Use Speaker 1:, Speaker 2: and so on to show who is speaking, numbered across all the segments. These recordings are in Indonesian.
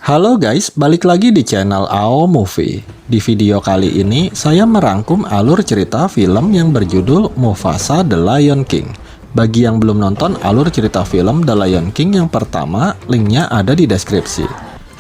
Speaker 1: Halo guys, balik lagi di channel AO Movie. Di video kali ini, saya merangkum alur cerita film yang berjudul Mufasa The Lion King. Bagi yang belum nonton alur cerita film The Lion King yang pertama, linknya ada di deskripsi.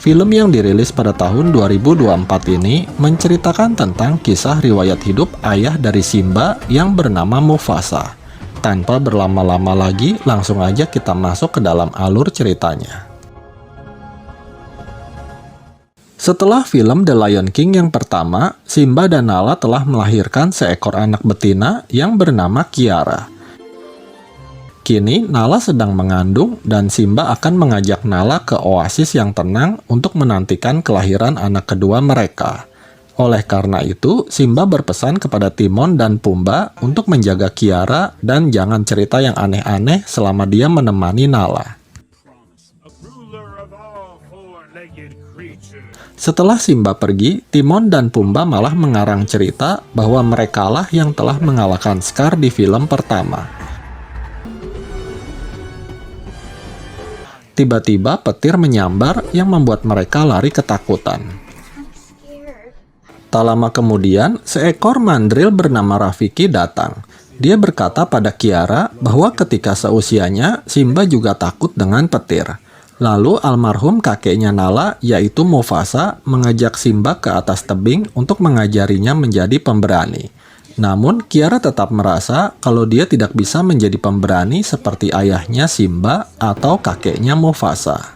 Speaker 1: Film yang dirilis pada tahun 2024 ini menceritakan tentang kisah riwayat hidup ayah dari Simba yang bernama Mufasa. Tanpa berlama-lama lagi, langsung aja kita masuk ke dalam alur ceritanya. Setelah film The Lion King yang pertama, Simba dan Nala telah melahirkan seekor anak betina yang bernama Kiara. Kini Nala sedang mengandung dan Simba akan mengajak Nala ke oasis yang tenang untuk menantikan kelahiran anak kedua mereka. Oleh karena itu, Simba berpesan kepada Timon dan Pumba untuk menjaga Kiara dan jangan cerita yang aneh-aneh selama dia menemani Nala. Setelah Simba pergi, Timon dan Pumba malah mengarang cerita bahwa merekalah yang telah mengalahkan Scar di film pertama. Tiba-tiba petir menyambar yang membuat mereka lari ketakutan. Tak lama kemudian, seekor mandril bernama Rafiki datang. Dia berkata pada Kiara bahwa ketika seusianya, Simba juga takut dengan petir. Lalu almarhum kakeknya Nala, yaitu Mufasa, mengajak Simba ke atas tebing untuk mengajarinya menjadi pemberani. Namun, Kiara tetap merasa kalau dia tidak bisa menjadi pemberani seperti ayahnya Simba atau kakeknya Mufasa.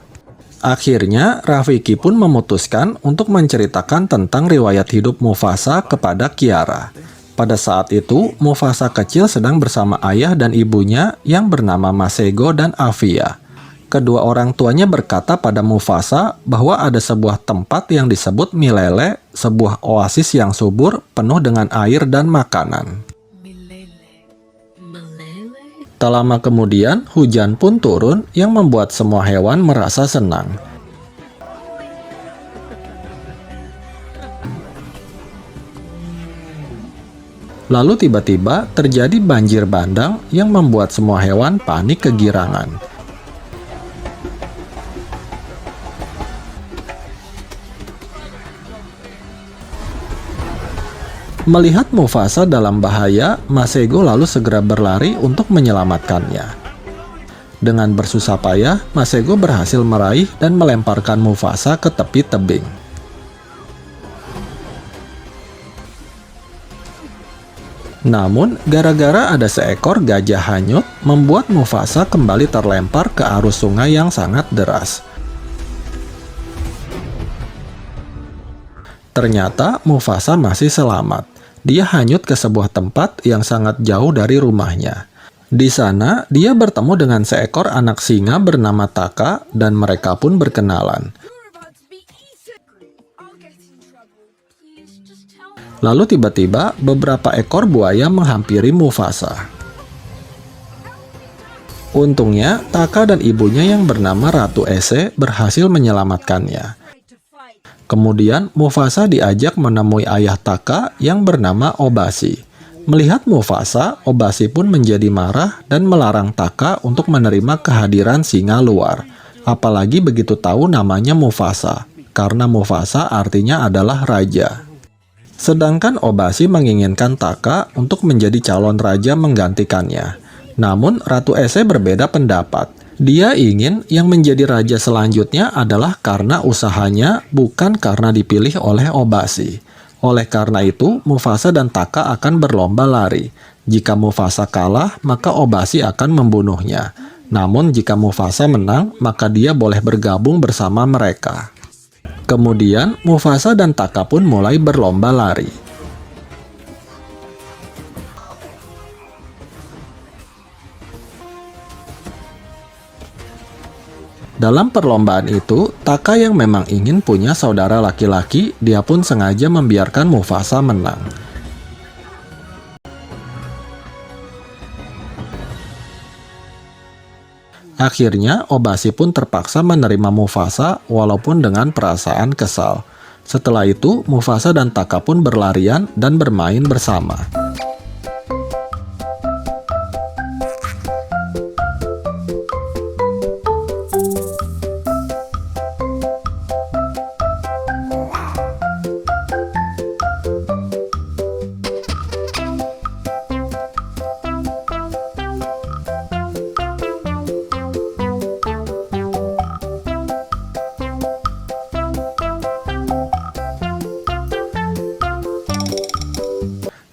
Speaker 1: Akhirnya, Rafiki pun memutuskan untuk menceritakan tentang riwayat hidup Mufasa kepada Kiara. Pada saat itu, Mufasa kecil sedang bersama ayah dan ibunya yang bernama Masego dan Afia. Kedua orang tuanya berkata pada Mufasa bahwa ada sebuah tempat yang disebut Milele, sebuah oasis yang subur, penuh dengan air dan makanan. Tak lama kemudian, hujan pun turun yang membuat semua hewan merasa senang. Lalu tiba-tiba terjadi banjir bandang yang membuat semua hewan panik kegirangan. Melihat Mufasa dalam bahaya, Masego lalu segera berlari untuk menyelamatkannya. Dengan bersusah payah, Masego berhasil meraih dan melemparkan Mufasa ke tepi tebing. Namun, gara-gara ada seekor gajah hanyut, membuat Mufasa kembali terlempar ke arus sungai yang sangat deras. Ternyata Mufasa masih selamat. Dia hanyut ke sebuah tempat yang sangat jauh dari rumahnya. Di sana, dia bertemu dengan seekor anak singa bernama Taka dan mereka pun berkenalan. Lalu tiba-tiba beberapa ekor buaya menghampiri Mufasa. Untungnya, Taka dan ibunya yang bernama Ratu Ese berhasil menyelamatkannya. Kemudian Mufasa diajak menemui ayah Taka yang bernama Obasi. Melihat Mufasa, Obasi pun menjadi marah dan melarang Taka untuk menerima kehadiran singa luar. Apalagi begitu tahu namanya Mufasa, karena Mufasa artinya adalah raja. Sedangkan Obasi menginginkan Taka untuk menjadi calon raja menggantikannya. Namun Ratu Ese berbeda pendapat. Dia ingin yang menjadi raja selanjutnya adalah karena usahanya, bukan karena dipilih oleh Obasi. Oleh karena itu, Mufasa dan Taka akan berlomba lari. Jika Mufasa kalah, maka Obasi akan membunuhnya. Namun jika Mufasa menang, maka dia boleh bergabung bersama mereka. Kemudian, Mufasa dan Taka pun mulai berlomba lari. Dalam perlombaan itu, Taka yang memang ingin punya saudara laki-laki, dia pun sengaja membiarkan Mufasa menang. Akhirnya, Obasi pun terpaksa menerima Mufasa walaupun dengan perasaan kesal. Setelah itu, Mufasa dan Taka pun berlarian dan bermain bersama.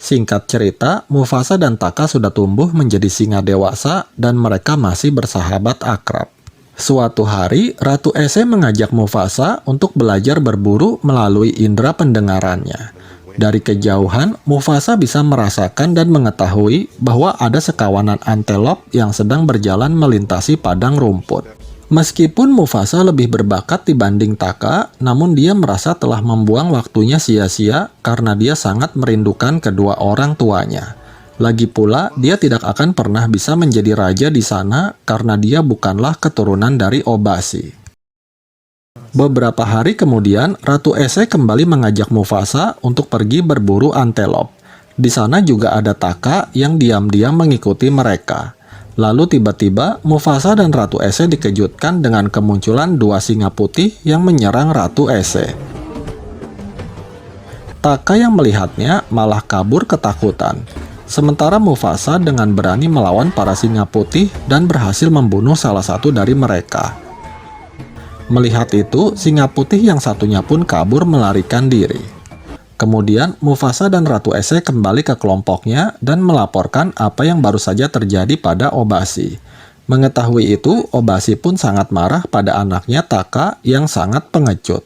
Speaker 1: Singkat cerita, Mufasa dan Taka sudah tumbuh menjadi singa dewasa dan mereka masih bersahabat akrab. Suatu hari, Ratu Ese mengajak Mufasa untuk belajar berburu melalui indera pendengarannya. Dari kejauhan, Mufasa bisa merasakan dan mengetahui bahwa ada sekawanan antelop yang sedang berjalan melintasi padang rumput. Meskipun Mufasa lebih berbakat dibanding Taka, namun dia merasa telah membuang waktunya sia-sia karena dia sangat merindukan kedua orang tuanya. Lagi pula, dia tidak akan pernah bisa menjadi raja di sana karena dia bukanlah keturunan dari Obasi. Beberapa hari kemudian, Ratu Ese kembali mengajak Mufasa untuk pergi berburu antelop. Di sana juga ada Taka yang diam-diam mengikuti mereka. Lalu tiba-tiba, Mufasa dan Ratu Ese dikejutkan dengan kemunculan dua singa putih yang menyerang Ratu Ese. Taka yang melihatnya malah kabur ketakutan. Sementara Mufasa dengan berani melawan para singa putih dan berhasil membunuh salah satu dari mereka. Melihat itu, singa putih yang satunya pun kabur melarikan diri. Kemudian, Mufasa dan Ratu Ese kembali ke kelompoknya dan melaporkan apa yang baru saja terjadi pada Obasi. Mengetahui itu, Obasi pun sangat marah pada anaknya Taka yang sangat pengecut.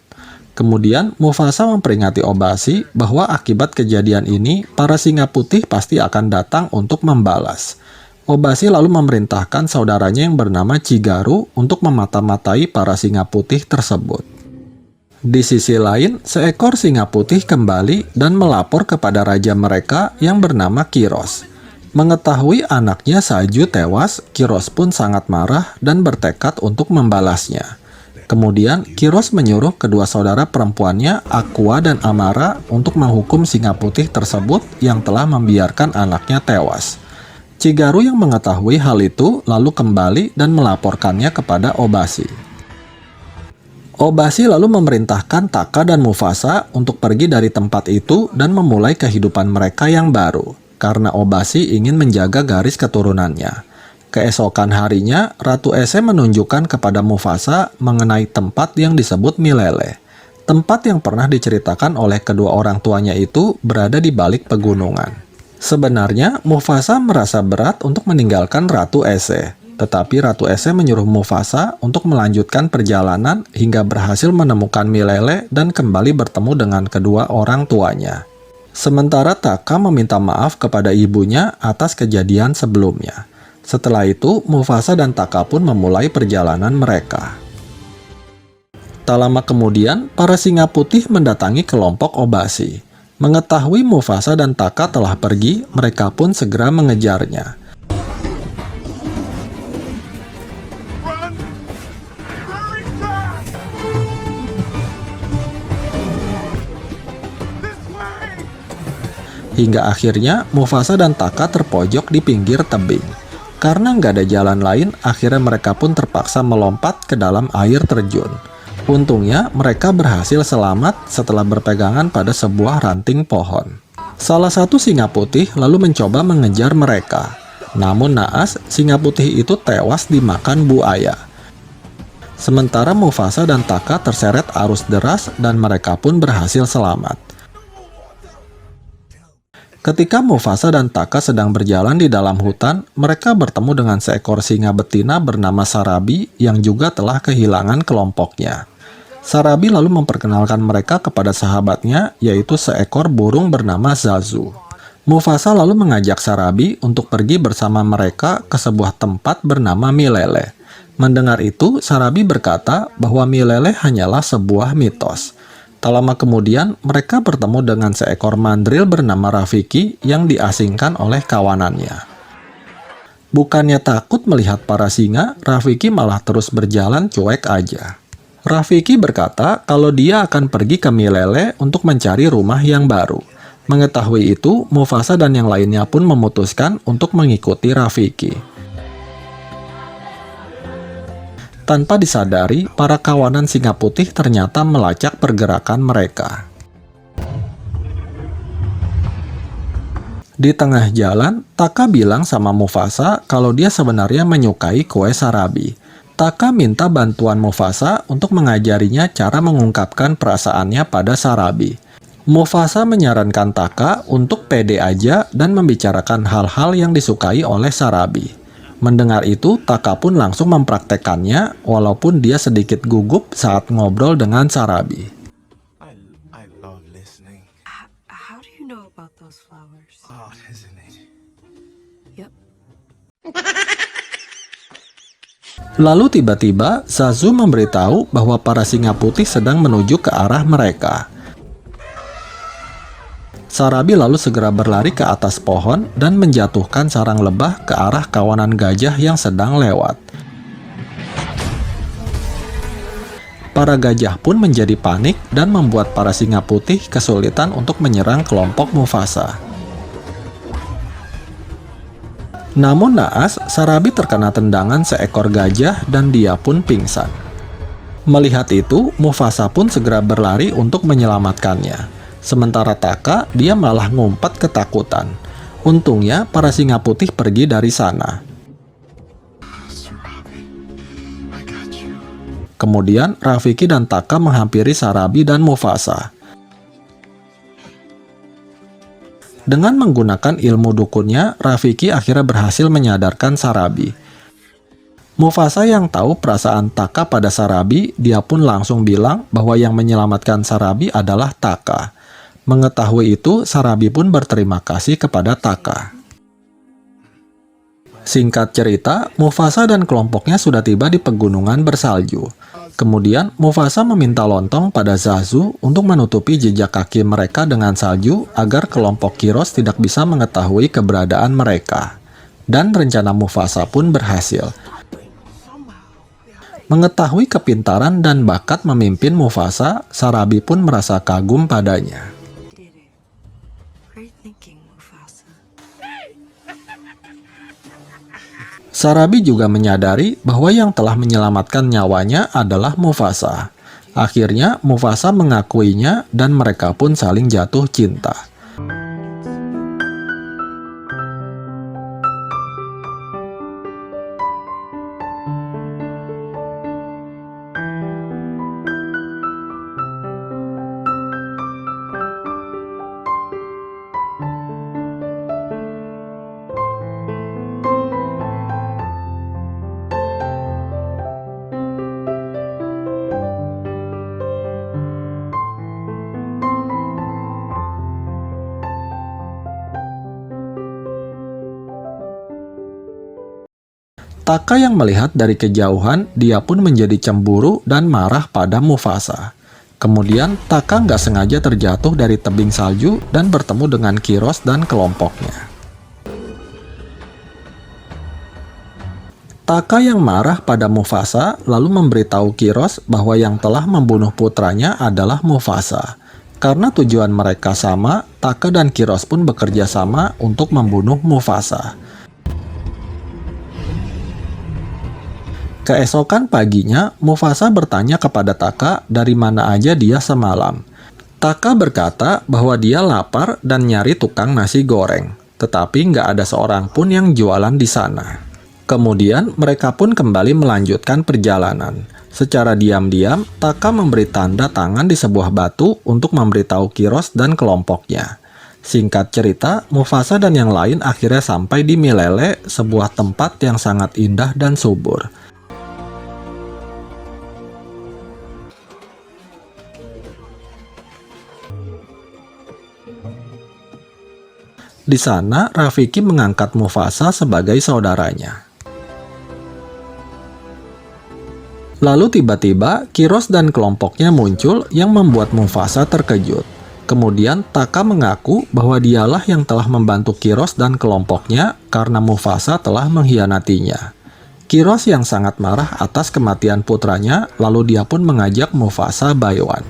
Speaker 1: Kemudian, Mufasa memperingati Obasi bahwa akibat kejadian ini, para singa putih pasti akan datang untuk membalas. Obasi lalu memerintahkan saudaranya yang bernama Cigaru untuk memata-matai para singa putih tersebut. Di sisi lain, seekor singa putih kembali dan melapor kepada raja mereka yang bernama Kiros. Mengetahui anaknya Saju tewas, Kiros pun sangat marah dan bertekad untuk membalasnya. Kemudian, Kiros menyuruh kedua saudara perempuannya, Aqua dan Amara, untuk menghukum singa putih tersebut yang telah membiarkan anaknya tewas. Cigaru yang mengetahui hal itu lalu kembali dan melaporkannya kepada Obasi. Obasi lalu memerintahkan Taka dan Mufasa untuk pergi dari tempat itu dan memulai kehidupan mereka yang baru, karena Obasi ingin menjaga garis keturunannya. Keesokan harinya, Ratu Ese menunjukkan kepada Mufasa mengenai tempat yang disebut Milele. Tempat yang pernah diceritakan oleh kedua orang tuanya itu berada di balik pegunungan. Sebenarnya, Mufasa merasa berat untuk meninggalkan Ratu Ese, tetapi Ratu Ese menyuruh Mufasa untuk melanjutkan perjalanan hingga berhasil menemukan Milele dan kembali bertemu dengan kedua orang tuanya. Sementara Taka meminta maaf kepada ibunya atas kejadian sebelumnya. Setelah itu, Mufasa dan Taka pun memulai perjalanan mereka. Tak lama kemudian, para singa putih mendatangi kelompok Obasi. Mengetahui Mufasa dan Taka telah pergi, mereka pun segera mengejarnya. Hingga akhirnya, Mufasa dan Taka terpojok di pinggir tebing. Karena nggak ada jalan lain, akhirnya mereka pun terpaksa melompat ke dalam air terjun. Untungnya, mereka berhasil selamat setelah berpegangan pada sebuah ranting pohon. Salah satu singa putih lalu mencoba mengejar mereka. Namun naas, singa putih itu tewas dimakan buaya. Sementara Mufasa dan Taka terseret arus deras dan mereka pun berhasil selamat. Ketika Mufasa dan Taka sedang berjalan di dalam hutan, mereka bertemu dengan seekor singa betina bernama Sarabi yang juga telah kehilangan kelompoknya. Sarabi lalu memperkenalkan mereka kepada sahabatnya, yaitu seekor burung bernama Zazu. Mufasa lalu mengajak Sarabi untuk pergi bersama mereka ke sebuah tempat bernama Milele. Mendengar itu, Sarabi berkata bahwa Milele hanyalah sebuah mitos. Tak lama kemudian, mereka bertemu dengan seekor mandril bernama Rafiki yang diasingkan oleh kawanannya. Bukannya takut melihat para singa, Rafiki malah terus berjalan cuek aja. Rafiki berkata kalau dia akan pergi ke Milele untuk mencari rumah yang baru. Mengetahui itu, Mufasa dan yang lainnya pun memutuskan untuk mengikuti Rafiki. Tanpa disadari, para kawanan singa putih ternyata melacak pergerakan mereka. Di tengah jalan, Taka bilang sama Mufasa kalau dia sebenarnya menyukai kue Sarabi. Taka minta bantuan Mufasa untuk mengajarinya cara mengungkapkan perasaannya pada Sarabi. Mufasa menyarankan Taka untuk pede aja dan membicarakan hal-hal yang disukai oleh Sarabi. Mendengar itu, Taka pun langsung mempraktekannya, walaupun dia sedikit gugup saat ngobrol dengan Sarabi.
Speaker 2: I love listening.
Speaker 3: How do you know about those flowers?
Speaker 2: Odd, isn't it?
Speaker 3: Yep.
Speaker 1: Lalu tiba-tiba, Zazu memberitahu bahwa para singa putih sedang menuju ke arah mereka. Sarabi lalu segera berlari ke atas pohon dan menjatuhkan sarang lebah ke arah kawanan gajah yang sedang lewat. Para gajah pun menjadi panik dan membuat para singa putih kesulitan untuk menyerang kelompok Mufasa. Namun naas, Sarabi terkena tendangan seekor gajah dan dia pun pingsan. Melihat itu, Mufasa pun segera berlari untuk menyelamatkannya. Sementara Taka, dia malah ngumpat ketakutan. Untungnya, para singa putih pergi dari sana.
Speaker 2: Sarabi, I got you.
Speaker 1: Kemudian, Rafiki dan Taka menghampiri Sarabi dan Mufasa. Dengan menggunakan ilmu dukunnya, Rafiki akhirnya berhasil menyadarkan Sarabi. Mufasa yang tahu perasaan Taka pada Sarabi, dia pun langsung bilang bahwa yang menyelamatkan Sarabi adalah Taka. Mengetahui itu, Sarabi pun berterima kasih kepada Taka. Singkat cerita, Mufasa dan kelompoknya sudah tiba di pegunungan bersalju. Kemudian, Mufasa meminta lontong pada Zazu untuk menutupi jejak kaki mereka dengan salju agar kelompok Kiros tidak bisa mengetahui keberadaan mereka. Dan rencana Mufasa pun berhasil. Mengetahui kepintaran dan bakat memimpin Mufasa, Sarabi pun merasa kagum padanya.
Speaker 3: Did it. Great thinking, Mufasa.
Speaker 1: Sarabi juga menyadari bahwa yang telah menyelamatkan nyawanya adalah Mufasa. Akhirnya, Mufasa mengakuinya dan mereka pun saling jatuh cinta. Taka yang melihat dari kejauhan, dia pun menjadi cemburu dan marah pada Mufasa. Kemudian, Taka nggak sengaja terjatuh dari tebing salju dan bertemu dengan Kiros dan kelompoknya. Taka yang marah pada Mufasa lalu memberitahu Kiros bahwa yang telah membunuh putranya adalah Mufasa. Karena tujuan mereka sama, Taka dan Kiros pun bekerja sama untuk membunuh Mufasa. Keesokan paginya, Mufasa bertanya kepada Taka dari mana aja dia semalam. Taka berkata bahwa dia lapar dan nyari tukang nasi goreng, tetapi nggak ada seorang pun yang jualan di sana. Kemudian, mereka pun kembali melanjutkan perjalanan. Secara diam-diam, Taka memberi tanda tangan di sebuah batu untuk memberitahu Kiros dan kelompoknya. Singkat cerita, Mufasa dan yang lain akhirnya sampai di Milele, sebuah tempat yang sangat indah dan subur. Di sana, Rafiki mengangkat Mufasa sebagai saudaranya. Lalu tiba-tiba, Kiros dan kelompoknya muncul yang membuat Mufasa terkejut. Kemudian, Taka mengaku bahwa dialah yang telah membantu Kiros dan kelompoknya karena Mufasa telah mengkhianatinya. Kiros yang sangat marah atas kematian putranya, lalu dia pun mengajak Mufasa baiwan.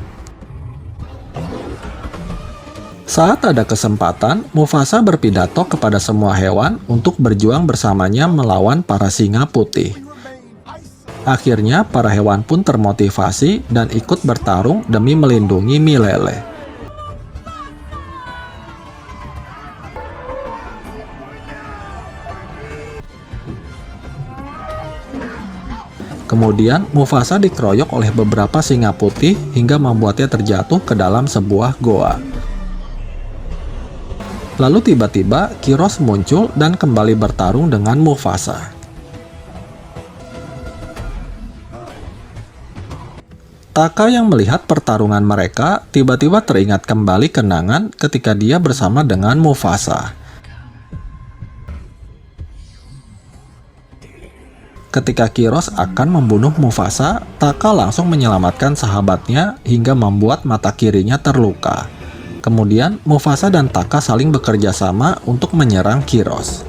Speaker 1: Saat ada kesempatan, Mufasa berpidato kepada semua hewan untuk berjuang bersamanya melawan para singa putih. Akhirnya, para hewan pun termotivasi dan ikut bertarung demi melindungi Milele. Kemudian, Mufasa dikeroyok oleh beberapa singa putih hingga membuatnya terjatuh ke dalam sebuah goa. Lalu tiba-tiba Kiros muncul dan kembali bertarung dengan Mufasa. Taka yang melihat pertarungan mereka tiba-tiba teringat kembali kenangan ketika dia bersama dengan Mufasa. Ketika Kiros akan membunuh Mufasa, Taka langsung menyelamatkan sahabatnya hingga membuat mata kirinya terluka. Kemudian Mufasa dan Taka saling bekerja sama untuk menyerang Kiros.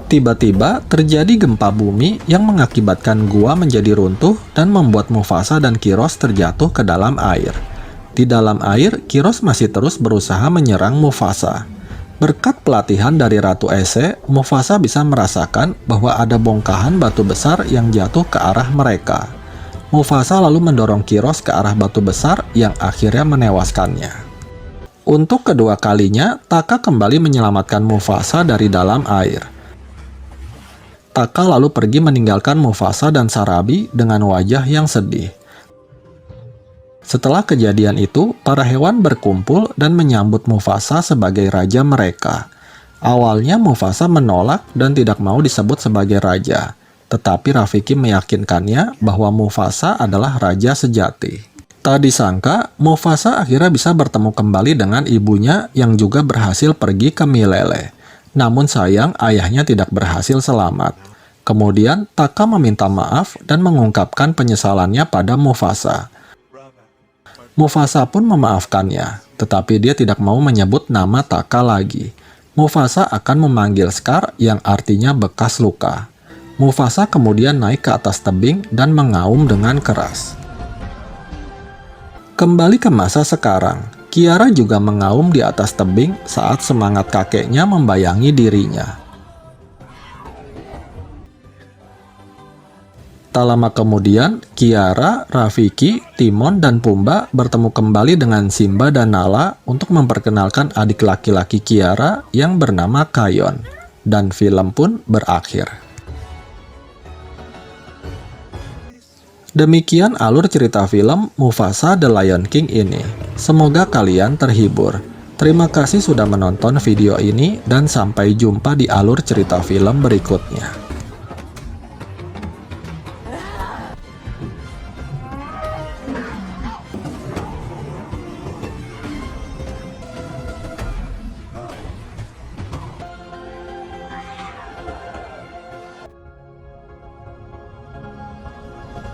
Speaker 1: Tiba-tiba terjadi gempa bumi yang mengakibatkan gua menjadi runtuh dan membuat Mufasa dan Kiros terjatuh ke dalam air. Di dalam air, Kiros masih terus berusaha menyerang Mufasa. Berkat pelatihan dari Ratu Ese, Mufasa bisa merasakan bahwa ada bongkahan batu besar yang jatuh ke arah mereka. Mufasa lalu mendorong Kiros ke arah batu besar yang akhirnya menewaskannya. Untuk kedua kalinya, Taka kembali menyelamatkan Mufasa dari dalam air. Taka lalu pergi meninggalkan Mufasa dan Sarabi dengan wajah yang sedih. Setelah kejadian itu, para hewan berkumpul dan menyambut Mufasa sebagai raja mereka. Awalnya Mufasa menolak dan tidak mau disebut sebagai raja. Tetapi Rafiki meyakinkannya bahwa Mufasa adalah raja sejati. Tak disangka, Mufasa akhirnya bisa bertemu kembali dengan ibunya yang juga berhasil pergi ke Milele. Namun sayang, ayahnya tidak berhasil selamat. Kemudian, Taka meminta maaf dan mengungkapkan penyesalannya pada Mufasa. Mufasa pun memaafkannya, tetapi dia tidak mau menyebut nama Taka lagi. Mufasa akan memanggil Scar yang artinya bekas luka. Mufasa kemudian naik ke atas tebing dan mengaum dengan keras. Kembali ke masa sekarang, Kiara juga mengaum di atas tebing saat semangat kakeknya membayangi dirinya. Tak lama kemudian, Kiara, Rafiki, Timon, dan Pumba bertemu kembali dengan Simba dan Nala untuk memperkenalkan adik laki-laki Kiara yang bernama Kayon. Dan film pun berakhir. Demikian alur cerita film Mufasa The Lion King ini. Semoga kalian terhibur. Terima kasih sudah menonton video ini dan sampai jumpa di alur cerita film berikutnya.